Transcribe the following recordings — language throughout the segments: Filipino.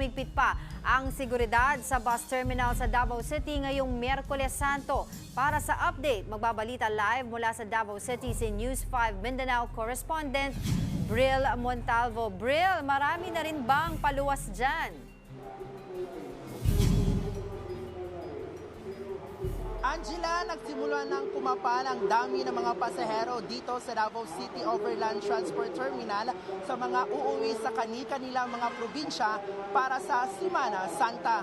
humigpit pa ang seguridad sa bus terminal sa Davao City ngayong Miyerkules Santo. Para sa update, magbabalita live mula sa Davao City si News 5 Mindanao correspondent Bril Montalvo. Bril, marami na rin bang paluwas dyan? Angela, nagsimula ng kumapa ng dami ng mga pasahero dito sa Davao City Overland Transport Terminal sa mga uuwi sa kani-kanilang mga probinsya para sa Semana Santa.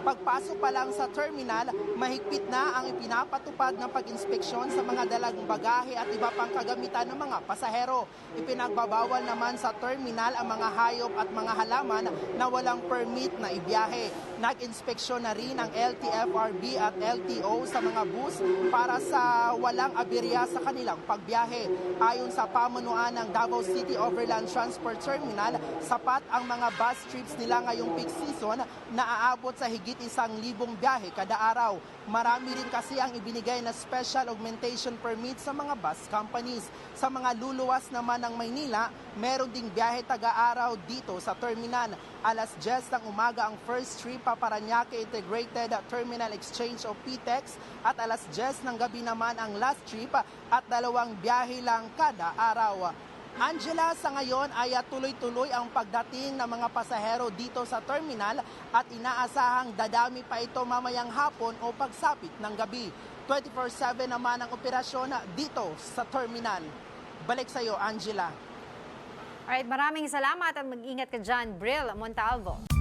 Pagpasok pa lang sa terminal, mahigpit na ang ipinapatupad ng pag-inspeksyon sa mga dalang bagahe at iba pang kagamitan ng mga pasahero. Ipinagbabawal naman sa terminal ang mga hayop at mga halaman na walang permit na ibiyahe. Nag-inspeksyon na rin ang LTFRB at LTO sa mga bus para sa walang aberya sa kanilang pagbiyahe. Ayon sa pamunuan ng Davao City Overland Transport Terminal, sapat ang mga bus trips nila ngayong peak season na aabot sa higit 1,000 biyahe kada araw. Marami rin kasi ang ibinigay na special augmentation permit sa mga bus companies. Sa mga luluwas naman ng Maynila, meron ding biyahe taga-araw dito sa terminal. Alas 10 ng umaga ang first trip pa Parañaque Integrated Terminal Exchange o PTEX at alas 10 ng gabi naman ang last trip at 2 biyahe lang kada araw. Angela, sa ngayon ay tuloy-tuloy ang pagdating ng mga pasahero dito sa terminal at inaasahang dadami pa ito mamayang hapon o pagsapit ng gabi. 24/7 naman ang operasyon dito sa terminal. Balik sa iyo, Angela. Alright, maraming salamat at mag-ingat ka dyan, Bril Montalvo.